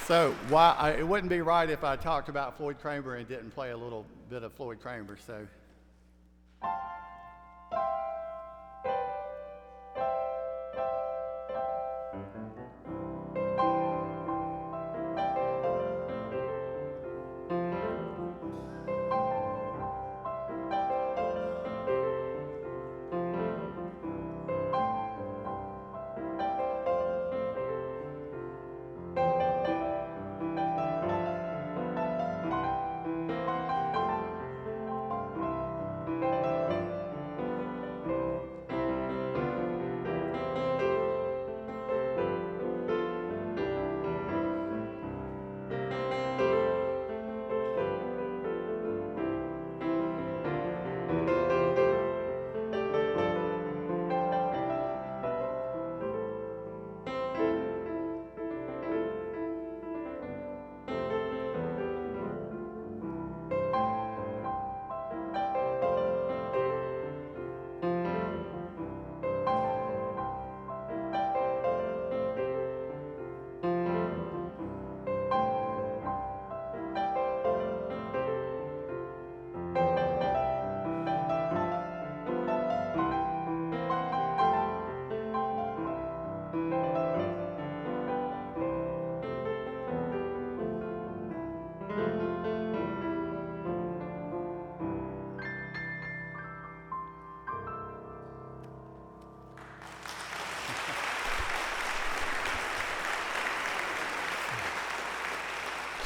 So it wouldn't be right if I talked about Floyd Cramer and didn't play a little bit of Floyd Cramer. So.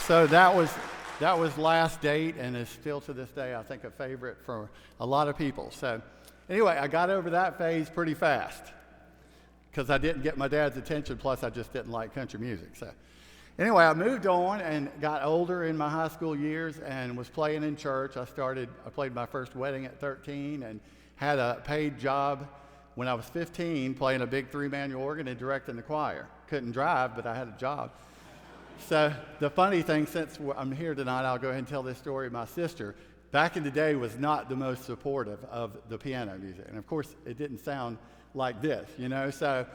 So that was Last Date, and is still to this day, I think, a favorite for a lot of people. So anyway, I got over that phase pretty fast because I didn't get my dad's attention, plus I just didn't like country music. So anyway, I moved on and got older in my high school years and was playing in church. I played my first wedding at 13 and had a paid job when I was 15 playing a big three-manual organ and directing the choir. Couldn't drive, but I had a job. So the funny thing, since I'm here tonight, I'll go ahead and tell this story. My sister, back in the day, was not the most supportive of the piano music. And of course, it didn't sound like this, you know? So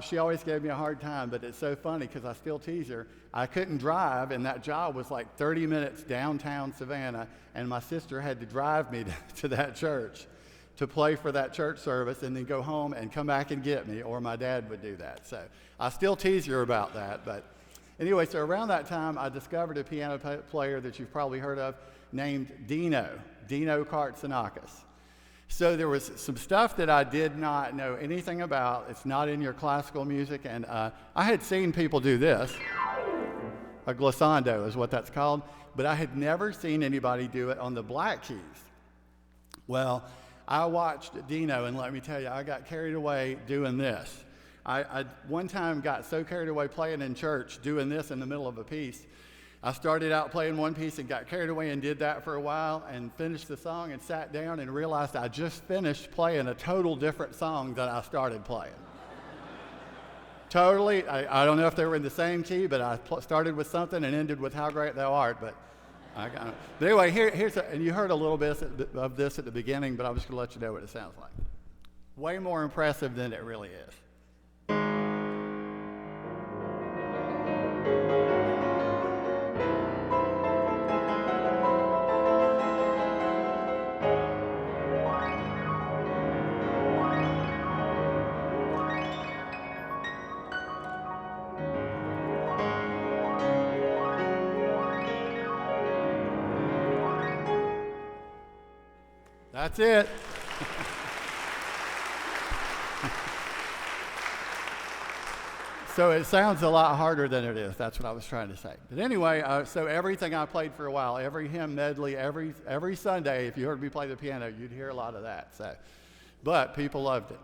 she always gave me a hard time, but it's so funny because I still tease her. I couldn't drive, and that job was like 30 minutes downtown Savannah, and my sister had to drive me to that church to play for that church service and then go home and come back and get me, or my dad would do that. So I still tease her about that. But anyway, so around that time, I discovered a piano player that you've probably heard of named Dino Kartsanakis. So there was some stuff that I did not know anything about. It's not in your classical music. And I had seen people do this. A glissando is what that's called. But I had never seen anybody do it on the black keys. Well, I watched Dino, and let me tell you, I got carried away doing this. I one time got so carried away playing in church, doing this in the middle of a piece. I started out playing one piece and got carried away and did that for a while and finished the song and sat down and realized I just finished playing a total different song than I started playing. Totally, I don't know if they were in the same key, but I started with something and ended with How Great Thou Art, but anyway, and you heard a little bit of this at the beginning, but I'm just going to let you know what it sounds like. Way more impressive than it really is. That's it. So it sounds a lot harder than it is. That's what I was trying to say. But anyway, so everything I played for a while, every hymn medley, every Sunday, if you heard me play the piano, you'd hear a lot of that. So, but people loved it.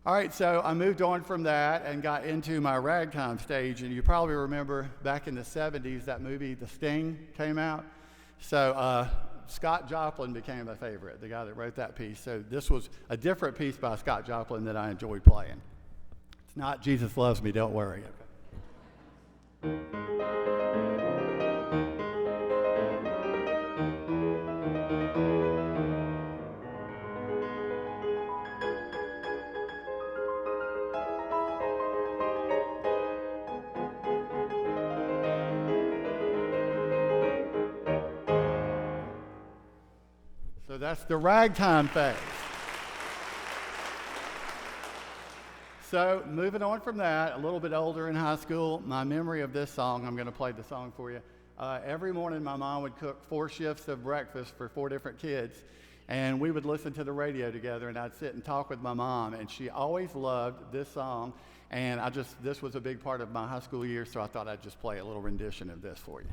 All right, so I moved on from that and got into my ragtime stage. And you probably remember back in the 70s, that movie, The Sting, came out. So Scott Joplin became a favorite, the guy that wrote that piece. So this was a different piece by Scott Joplin that I enjoyed playing. It's not Jesus Loves Me, don't worry. So that's the ragtime phase. So moving on from that, a little bit older in high school, my memory of this song, I'm going to play the song for you. Every morning my mom would cook 4 shifts of breakfast for 4 different kids, and we would listen to the radio together, and I'd sit and talk with my mom, and she always loved this song, and this was a big part of my high school years, so I thought I'd just play a little rendition of this for you.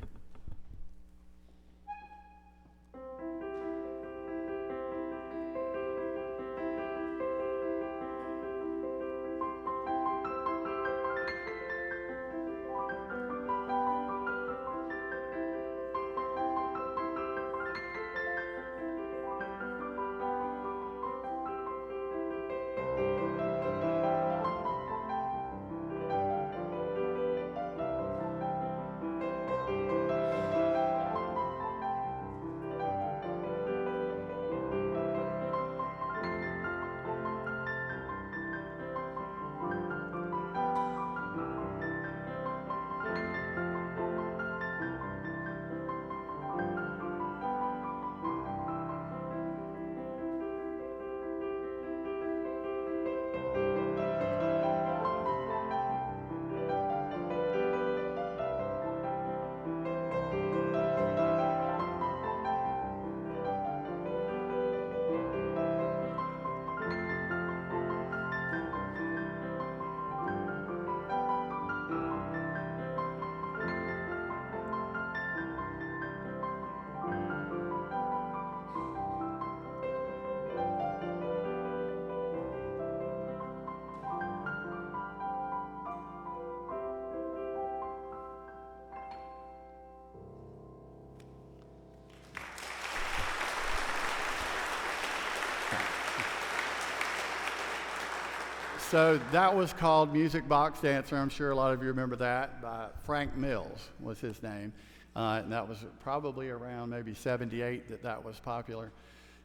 So that was called Music Box Dancer. I'm sure a lot of you remember that. By Frank Mills was his name. And that was probably around maybe 78 that was popular.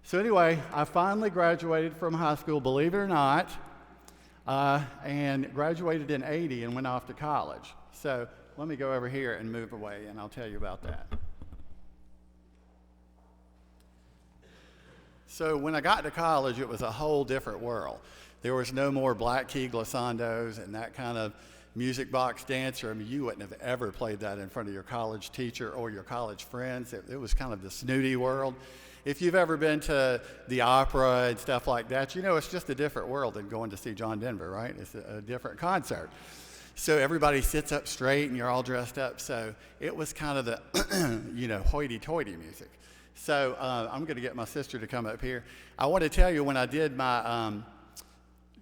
So anyway, I finally graduated from high school, believe it or not, and graduated in 80 and went off to college. So let me go over here and move away, and I'll tell you about that. So when I got to college, it was a whole different world. There was no more Black Key glissandos and that kind of music box dancer. I mean, you wouldn't have ever played that in front of your college teacher or your college friends. It was kind of the snooty world. If you've ever been to the opera and stuff like that, you know it's just a different world than going to see John Denver, right? It's a different concert. So everybody sits up straight and you're all dressed up. So it was kind of the, hoity-toity music. So I'm going to get my sister to come up here. I want to tell you, when I did my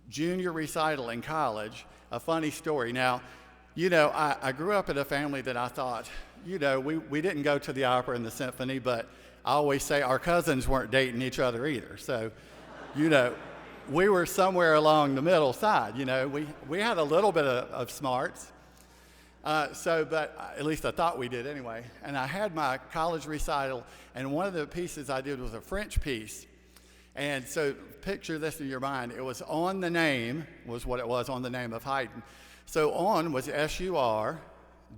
junior recital in college, a funny story. Now, I grew up in a family that I thought, we didn't go to the opera and the symphony, but I always say our cousins weren't dating each other either. So, we were somewhere along the middle side. We had a little bit of smarts. But at least I thought we did anyway. And I had my college recital, and one of the pieces I did was a French piece. And so picture this in your mind. It was On the Name, was what it was, On the Name of Haydn. So on was S-U-R,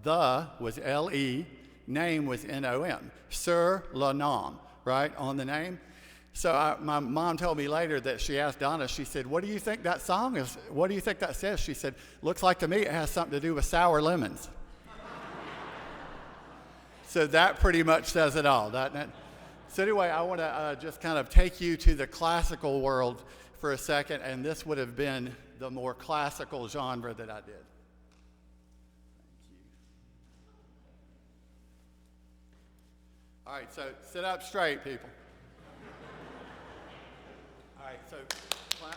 the was L-E, name was N-O-M. Sur le nom, right, On the Name. So my mom told me later that she asked Donna, she said, what do you think that song is? What do you think that says? She said, looks like to me it has something to do with sour lemons. So that pretty much says it all, doesn't it? So anyway, I want to just kind of take you to the classical world for a second, and this would have been the more classical genre that I did. Thank you. All right, so sit up straight, people. All right, so clap.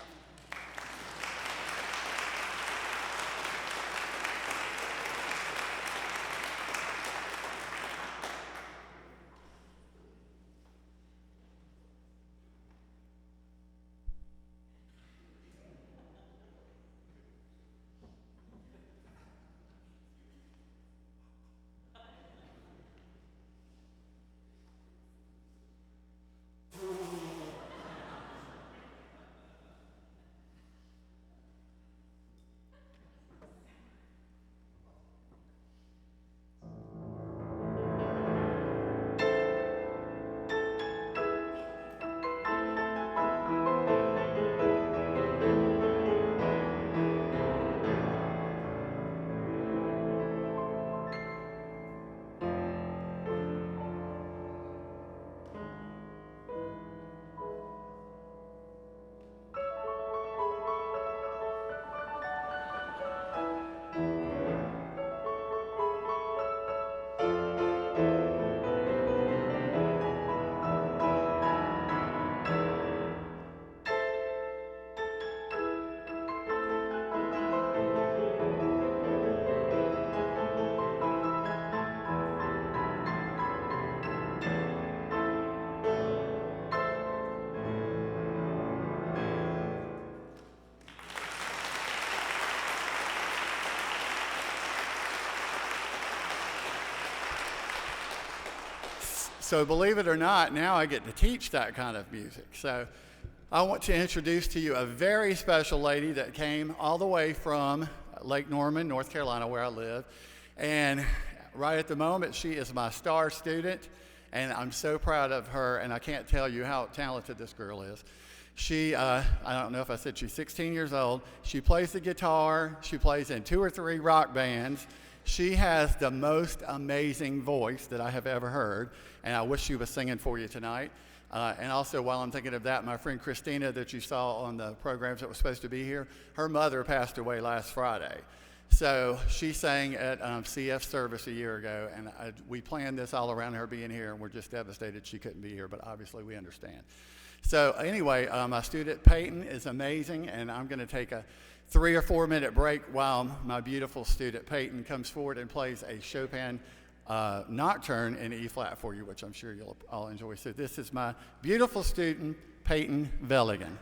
So believe it or not, now I get to teach that kind of music. So I want to introduce to you a very special lady that came all the way from Lake Norman, North Carolina, where I live. And right at the moment, she is my star student, and I'm so proud of her, and I can't tell you how talented this girl is. She, I don't know if I said she's 16 years old. She plays the guitar. She plays in 2 or 3 rock bands. She has the most amazing voice that I have ever heard, and I wish she was singing for you tonight. And also, while I'm thinking of that, my friend Christina that you saw on the programs that was supposed to be here, her mother passed away last Friday. So she sang at CF service a year ago, and we planned this all around her being here, and we're just devastated she couldn't be here, but obviously we understand. So anyway, my student Peyton is amazing, and I'm going to take a 3 or 4 minute break while my beautiful student Peyton comes forward and plays a Chopin nocturne in E flat for you, which I'm sure you'll all enjoy. So this is my beautiful student Peyton Velligan.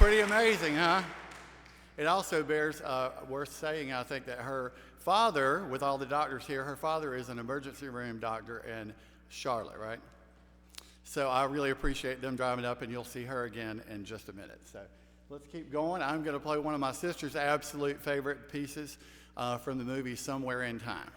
pretty amazing, huh? It also bears worth saying, I think, that her father, with all the doctors here, her father is an emergency room doctor in Charlotte, right? So I really appreciate them driving up, and you'll see her again in just a minute. So let's keep going. I'm going to play one of my sister's absolute favorite pieces from the movie Somewhere in Time.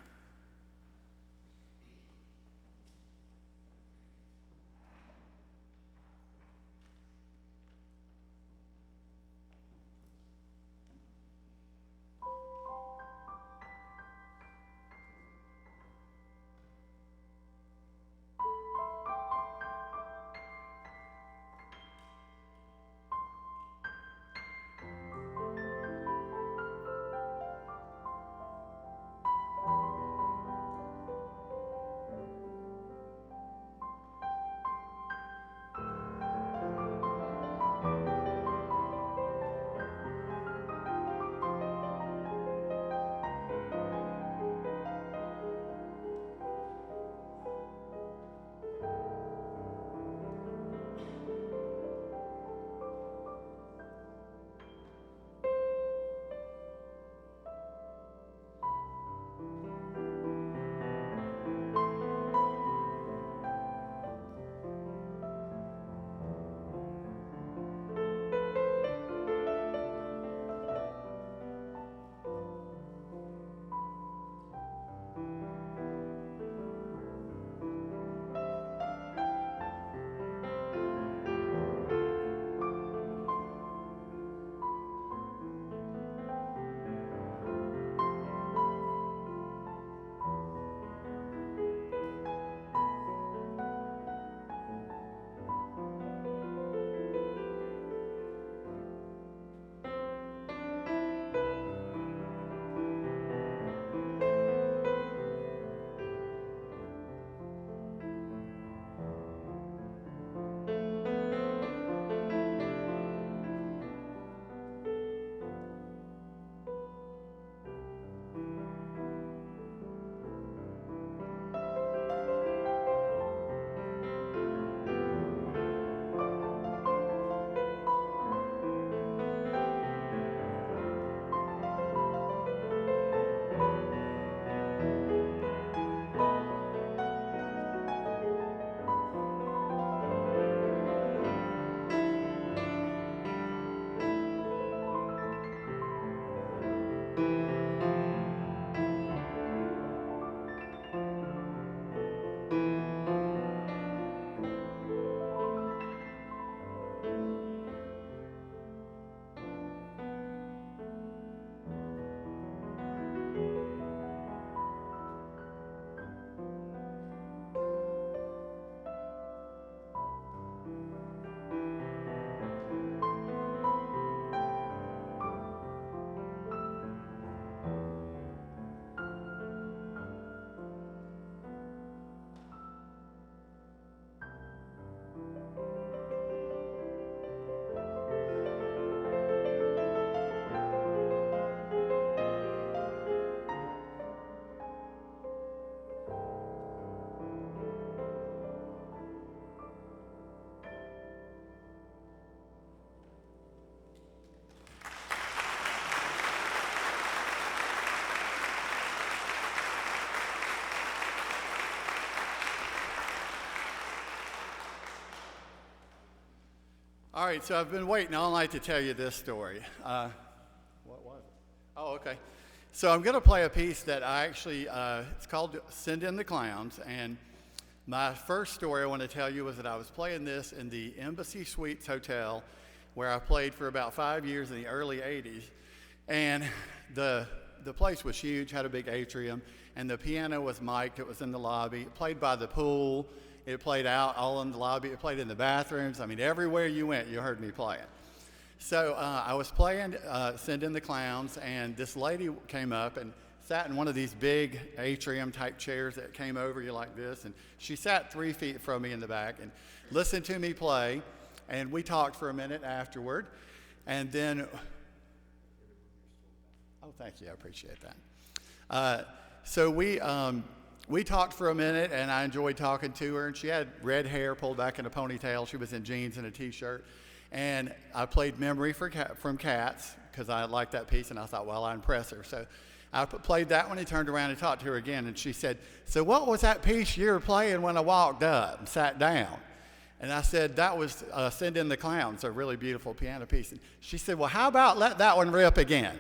All right, so I've been waiting all night to tell you this story. What was it? Oh, okay. So I'm going to play a piece that I actually, it's called Send in the Clowns. And my first story I want to tell you was that I was playing this in the Embassy Suites Hotel, where I played for about 5 years in the early 80s. And the place was huge, had a big atrium, and the piano was mic'd. It was in the lobby. It played by the pool. It played out all in the lobby. It played in the bathrooms. I mean, everywhere you went, you heard me playing. So I was playing Send in the Clowns, and this lady came up and sat in one of these big atrium-type chairs that came over you like this, and she sat 3 feet from me in the back and listened to me play, and we talked for a minute afterward, and then, oh, thank you, I appreciate that. So we talked for a minute, and I enjoyed talking to her. And she had red hair pulled back in a ponytail. She was in jeans and a T-shirt. And I played Memory from Cats because I liked that piece, and I thought, well, I impress her. So I played that one and turned around and talked to her again. And she said, so what was that piece you were playing when I walked up and sat down? And I said, that was Send in the Clowns, a really beautiful piano piece. And she said, well, how about let that one rip again?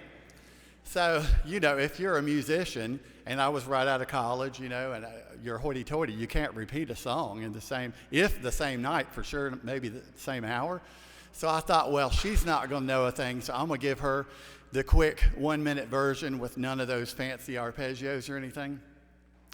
So, if you're a musician, and I was right out of college, and you're hoity-toity, you can't repeat a song in the same night for sure, maybe the same hour. So I thought, well, she's not going to know a thing, so I'm going to give her the quick 1-minute version with none of those fancy arpeggios or anything.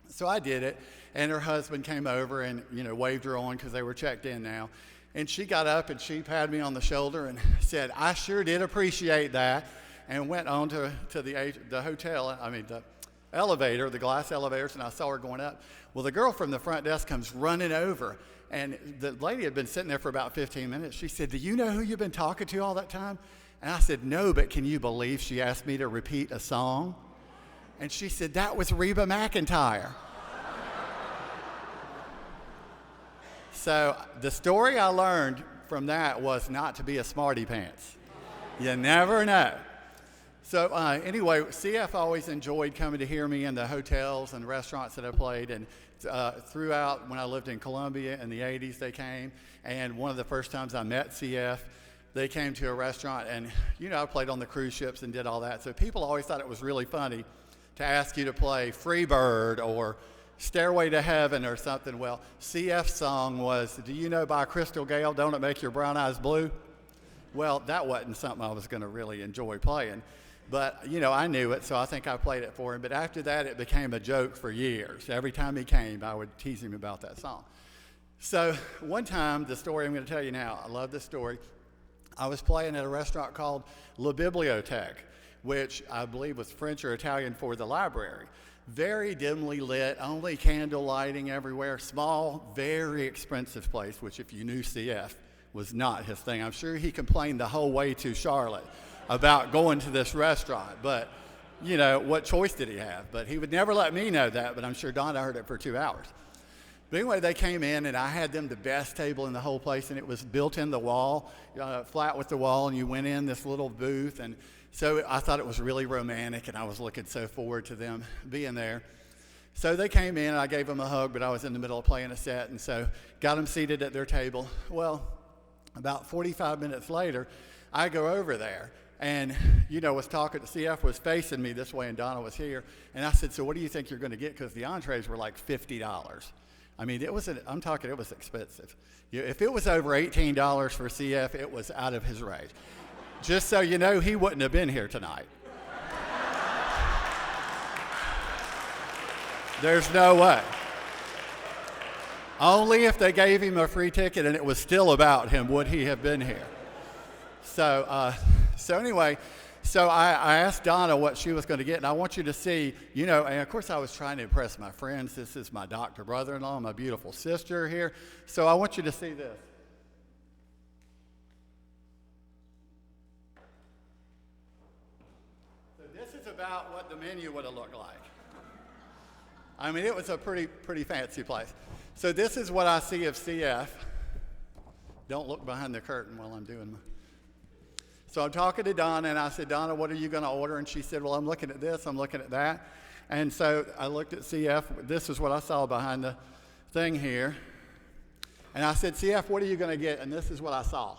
So I did it, and her husband came over and, waved her on because they were checked in now. And she got up and she patted me on the shoulder and said, I sure did appreciate that, and went on to the hotel, the elevator, the glass elevators, and I saw her going up. Well, the girl from the front desk comes running over, and the lady had been sitting there for about 15 minutes. She said, do you know who you've been talking to all that time? And I said, no, but can you believe she asked me to repeat a song? And she said, that was Reba McEntire. So the story I learned from that was not to be a smarty pants. You never know. So anyway, CF always enjoyed coming to hear me in the hotels and restaurants that I played. And throughout, when I lived in Columbia in the 80s, they came. And one of the first times I met CF, they came to a restaurant. And, I played on the cruise ships and did all that. So people always thought it was really funny to ask you to play Freebird or Stairway to Heaven or something. Well, CF's song was, do you know by Crystal Gayle, Don't It Make Your Brown Eyes Blue? Well, that wasn't something I was going to really enjoy playing. But, I knew it, so I think I played it for him. But after that, it became a joke for years. Every time he came, I would tease him about that song. So one time, the story I'm going to tell you now, I love this story. I was playing at a restaurant called La Bibliothèque, which I believe was French or Italian for the library. Very dimly lit, only candle lighting everywhere. Small, very expensive place, which if you knew CF was not his thing. I'm sure he complained the whole way to Charlotte about going to this restaurant. But, what choice did he have? But he would never let me know that, but I'm sure Donna heard it for 2 hours. But anyway, they came in, and I had them the best table in the whole place, and it was built in the wall, flat with the wall, and you went in this little booth. And so I thought it was really romantic, and I was looking so forward to them being there. So they came in, and I gave them a hug, but I was in the middle of playing a set, and so got them seated at their table. Well, about 45 minutes later, I go over there. And, was talking to CF, was facing me this way, and Donna was here. And I said, so what do you think you're going to get? Because the entrees were like $50. I mean, it was expensive. If it was over $18 for CF, it was out of his range. Just so you know, he wouldn't have been here tonight. There's no way. Only if they gave him a free ticket and it was still about him would he have been here. So anyway, I asked Donna what she was going to get, and I want you to see, and of course I was trying to impress my friends. This is my doctor brother-in-law, my beautiful sister here. So I want you to see this. So this is about what the menu would have looked like. I mean, it was a pretty fancy place. So this is what I see of CF. Don't look behind the curtain while I'm doing my... So I'm talking to Donna, and I said, Donna, what are you going to order? And she said, well, I'm looking at this, I'm looking at that. And so I looked at CF. This is what I saw behind the thing here. And I said, CF, what are you going to get? And this is what I saw.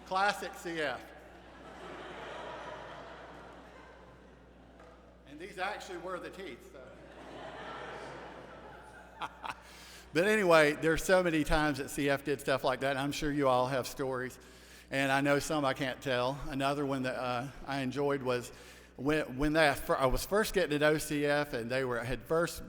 Classic CF. And these actually were the teeth. So. But anyway, there's so many times that CF did stuff like that. I'm sure you all have stories. And I know some I can't tell. Another one that I enjoyed was when I was first getting to know CF, and they had first,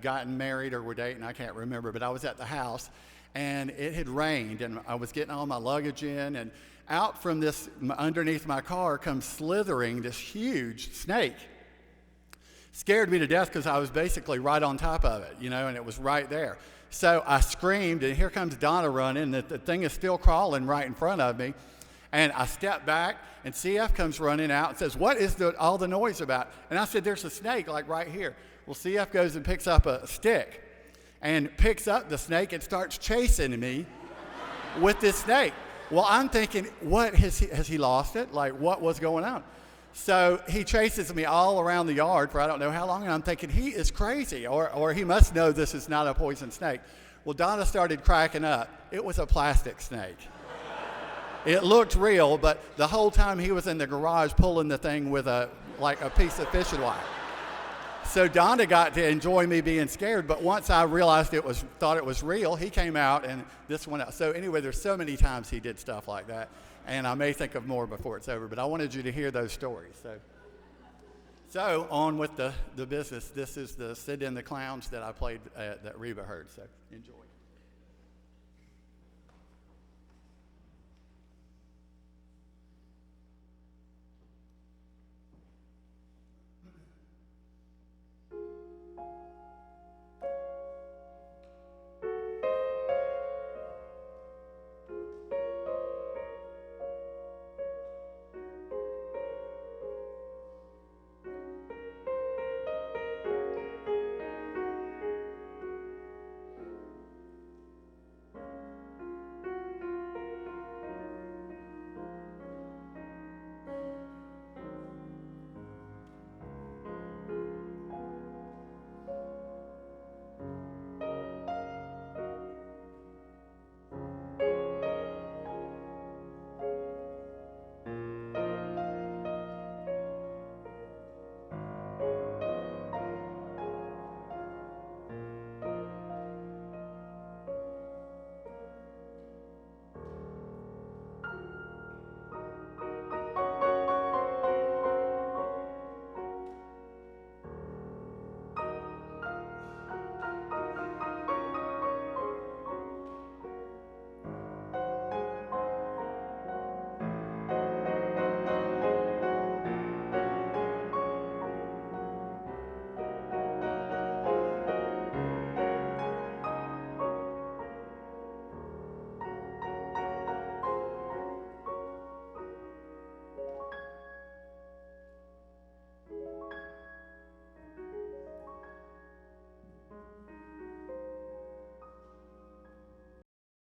gotten married or were dating. I can't remember, but I was at the house, and it had rained, and I was getting all my luggage in, and out from this, underneath my car, comes slithering this huge snake. Scared me to death because I was basically right on top of it, and it was right there. So I screamed, and here comes Donna running, and the thing is still crawling right in front of me. And I step back, and CF comes running out and says, "What is all the noise about?" And I said, "There's a snake, like right here." Well, CF goes and picks up a stick and picks up the snake and starts chasing me with this snake. Well, I'm thinking, what has he lost it? Like, what was going on? So he chases me all around the yard for I don't know how long, and I'm thinking, he is crazy, or he must know this is not a poison snake. Well, Donna started cracking up. It was a plastic snake. It looked real, but the whole time he was in the garage pulling the thing with a piece of fishing wire. So Donna got to enjoy me being scared, but once I realized thought it was real, he came out and this went out. So anyway, there's so many times he did stuff like that, and I may think of more before it's over, but I wanted you to hear those stories. So on with the business. This is the Sid and the Clowns that I played that Reba heard, so enjoy.